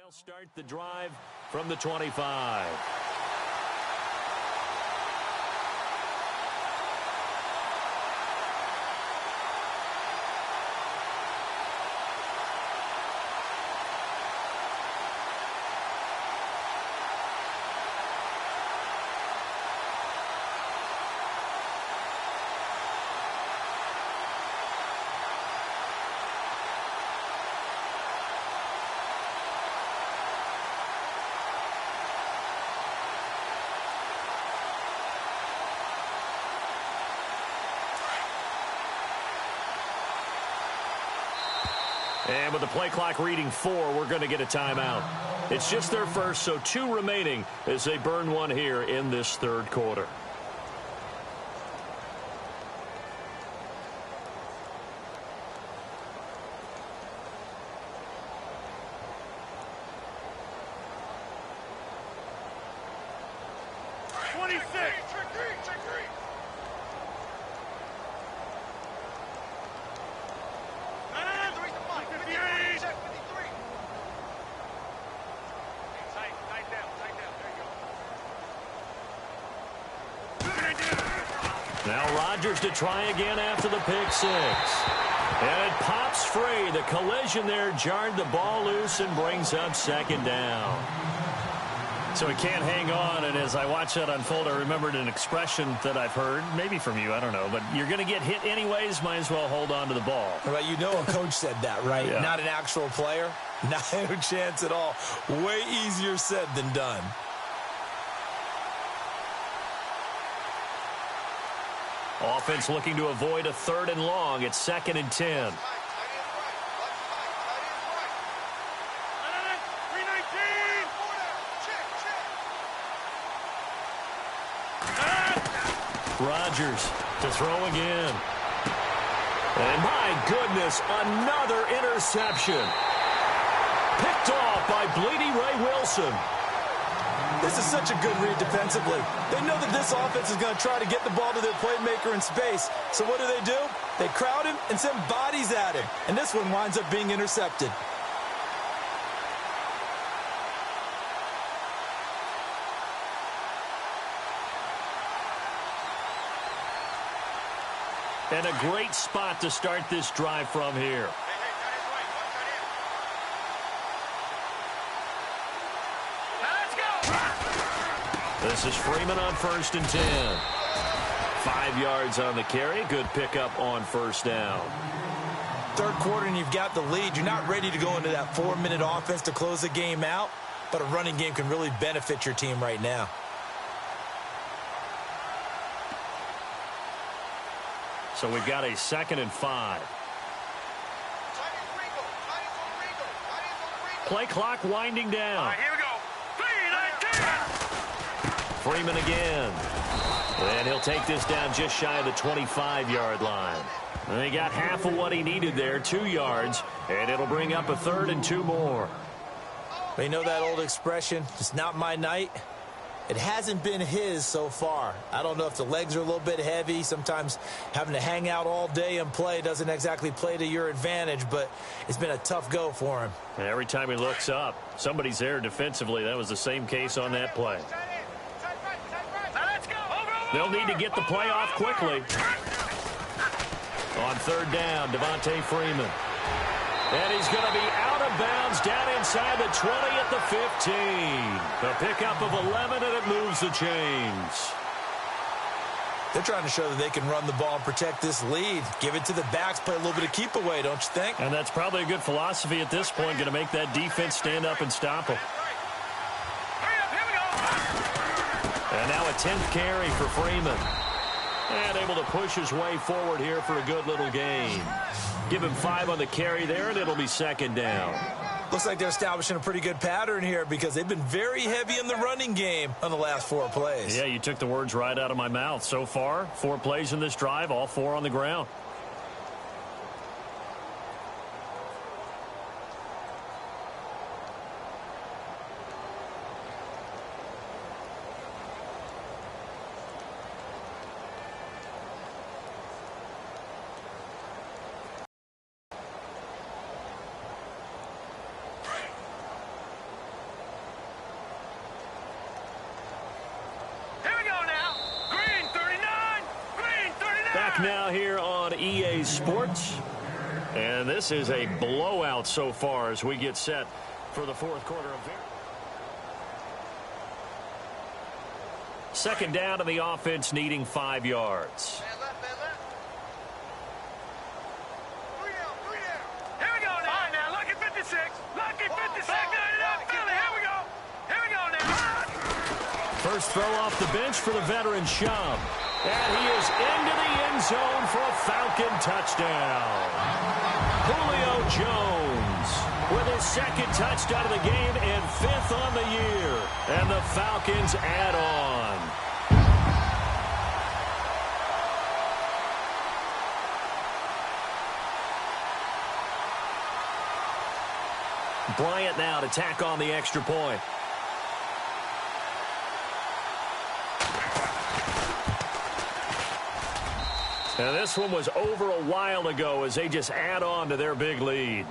They'll start the drive from the 25. And with the play clock reading 4, we're going to get a timeout. It's just their first, so 2 remaining as they burn one here in this third quarter. Now Rodgers to try again after the pick 6. And it pops free. The collision there jarred the ball loose and brings up second down. So he can't hang on, and as I watch that unfold, I remembered an expression that I've heard, maybe from you, I don't know, but you're going to get hit anyways, might as well hold on to the ball. Right, you know a coach said that, right? Yeah. Not an actual player. Not a chance at all. Way easier said than done. Offense looking to avoid a 3rd and long. It's 2nd and 10. Rodgers to throw again. And my goodness, another interception. Picked off by Bleedy Ray Wilson. This is such a good read defensively. They know that this offense is going to try to get the ball to their playmaker in space. So what do? They crowd him and send bodies at him. And this one winds up being intercepted. And a great spot to start this drive from here. This is Freeman on 1st and 10. 5 yards on the carry. Good pickup on 1st down. Third quarter and you've got the lead. You're not ready to go into that 4-minute offense to close the game out, but a running game can really benefit your team right now. So we've got a 2nd and 5. Play clock winding down. All right, here we go. Freeman again. And he'll take this down just shy of the 25-yard line. And he got half of what he needed there, 2 yards, and it'll bring up a 3rd and 2 more. You know that old expression, it's not my night? It hasn't been his so far. I don't know if the legs are a little bit heavy. Sometimes having to hang out all day and play doesn't exactly play to your advantage, but it's been a tough go for him. And every time he looks up, somebody's there defensively. That was the same case on that play. They'll need to get the play off quickly. On 3rd down, Devontae Freeman. And he's going to be out of bounds down inside the 20 at the 15. The pickup of 11, and it moves the chains. They're trying to show that they can run the ball and protect this lead. Give it to the backs, play a little bit of keep away, don't you think? And that's probably a good philosophy at this point, going to make that defense stand up and stop them. And now a 10th carry for Freeman. And able to push his way forward here for a good little gain. Give him 5 on the carry there, and it'll be 2nd down. Looks like they're establishing a pretty good pattern here because they've been very heavy in the running game on the last 4 plays. Yeah, you took the words right out of my mouth. So far, 4 plays in this drive, all 4 on the ground. back now here on EA Sports. And this is a blowout so far as we get set for the fourth quarter of it. Second down to the offense, needing 5 yards. Man left. Three down. Here we go now. All right, now, lucky 56. Lucky 56. Here we go. Here we go now. First throw off the bench for the veteran Shum. And he is into the end zone for a Falcon touchdown. Julio Jones with his second touchdown of the game and 5th on the year. And the Falcons add on. Bryant now to tack on the extra point. And this one was over a while ago as they just add on to their big lead.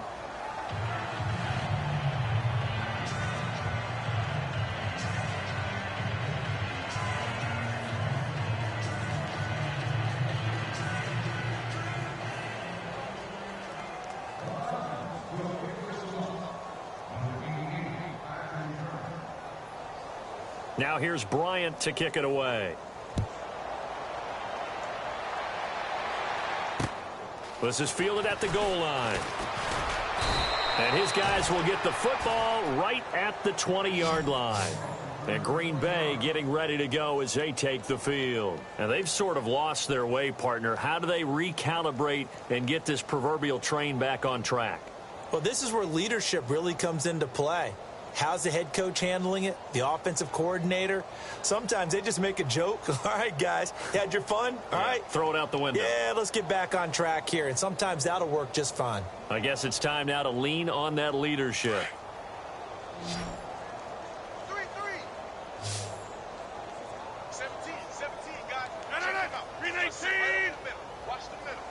Now here's Bryant to kick it away. This is fielded at the goal line. And his guys will get the football right at the 20-yard line. And Green Bay getting ready to go as they take the field. And they've sort of lost their way, partner. How do they recalibrate and get this proverbial train back on track? Well, this is where leadership really comes into play. How's the head coach handling it? The offensive coordinator? Sometimes they just make a joke. All right, guys, you had your fun? All right. Throw it out the window. Yeah, let's get back on track here. And sometimes that'll work just fine. I guess it's time now to lean on that leadership. 3-3. 17, got it. No. 319. Watch the middle.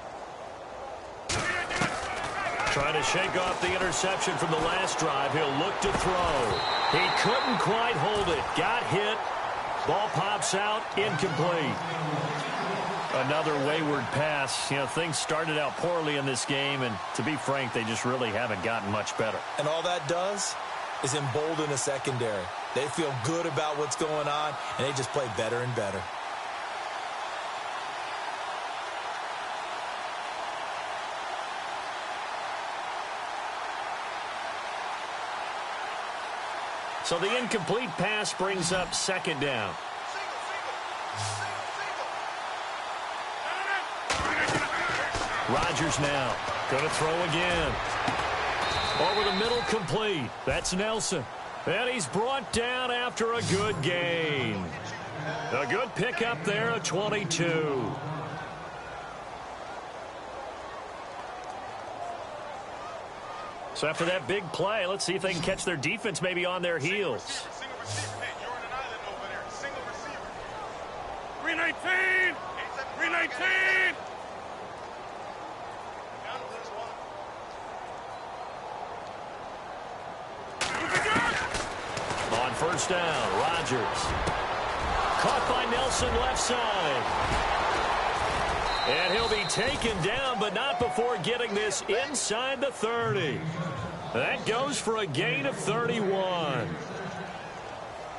Trying to shake off the interception from the last drive. He'll look to throw. He couldn't quite hold it. Got hit. Ball pops out. Incomplete. Another wayward pass. You know, things started out poorly in this game, and to be frank, they just really haven't gotten much better. And all that does is embolden a secondary. They feel good about what's going on, and they just play better and better. So the incomplete pass brings up second down. Rodgers now going to throw again. Over the middle, complete. That's Nelson. And he's brought down after a good gain. A good pickup there at 22. So after that big play, let's see if they can catch their defense maybe on their heels. Single receiver. Hey, you're on an island over there. Single receiver. 319. 319. On first down, Rodgers. Caught by Nelson left side. And he'll be taken down, but not before getting this inside the 30. That goes for a gain of 31.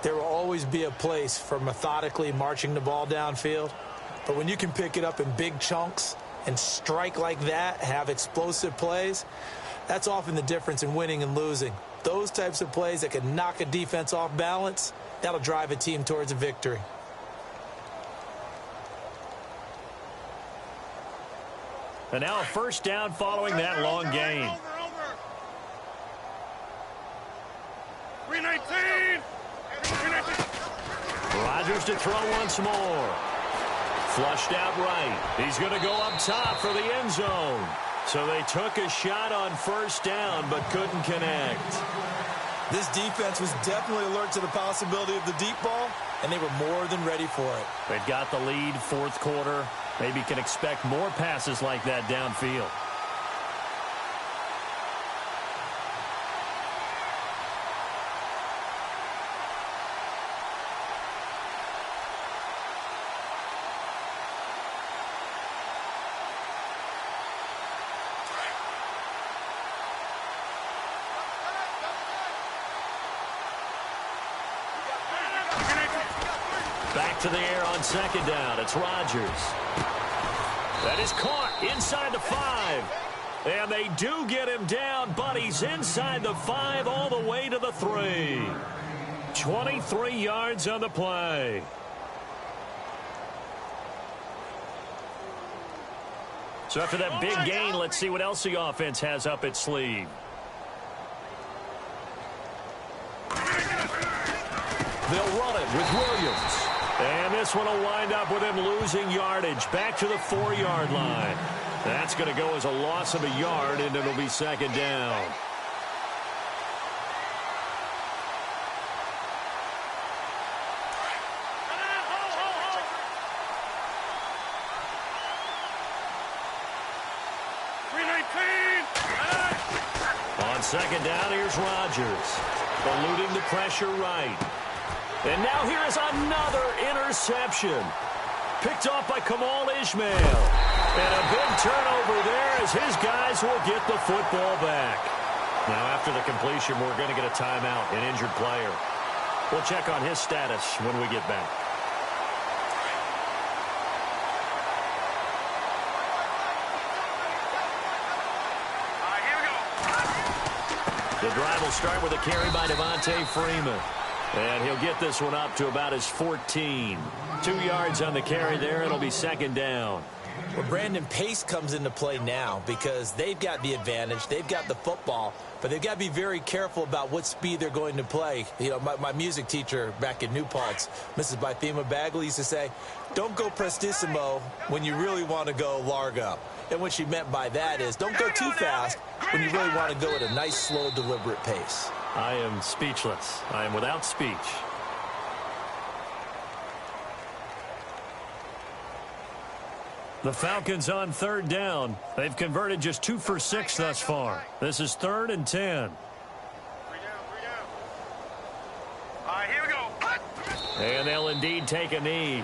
There will always be a place for methodically marching the ball downfield. But when you can pick it up in big chunks and strike like that, have explosive plays, that's often the difference in winning and losing. Those types of plays that can knock a defense off balance, that'll drive a team towards a victory. And now a first down following that long gain. 319. Rodgers to throw once more. Flushed out right. He's going to go up top for the end zone. So they took a shot on first down but couldn't connect. This defense was definitely alert to the possibility of the deep ball, and they were more than ready for it. They've got the lead, fourth quarter. Maybe can expect more passes like that downfield. to the air on second down. It's Rodgers. That is caught inside the 5. And they do get him down, but he's inside the 5 all the way to the 3. 23 yards on the play. So after that big gain, let's see what else the offense has up its sleeve. They'll run it with Williams. And this one will wind up with him losing yardage back to the 4-yard line. That's going to go as a loss of a yard, and it'll be second down. On second down, here's Rodgers. Eluding the pressure right. And now here is another interception. Picked off by Kamal Ishmael. And a big turnover there as his guys will get the football back. Now after the completion, we're going to get a timeout, an injured player. We'll check on his status when we get back. The drive will start with a carry by Devontae Freeman. And he'll get this one up to about his 14. 2 yards on the carry there. It'll be second down. Well, Brandon, pace comes into play now because they've got the advantage. They've got the football, but they've got to be very careful about what speed they're going to play. You know, my music teacher back in New Paltz, Mrs. Bythema Bagley, used to say, don't go prestissimo when you really want to go largo. And what she meant by that is don't go too fast when you really want to go at a nice, slow, deliberate pace. I am speechless. I am without speech. The Falcons on third down. They've converted just 2 for 6 thus far. This is 3rd and 10. 3 down. All right, here we go. And they'll indeed take a knee.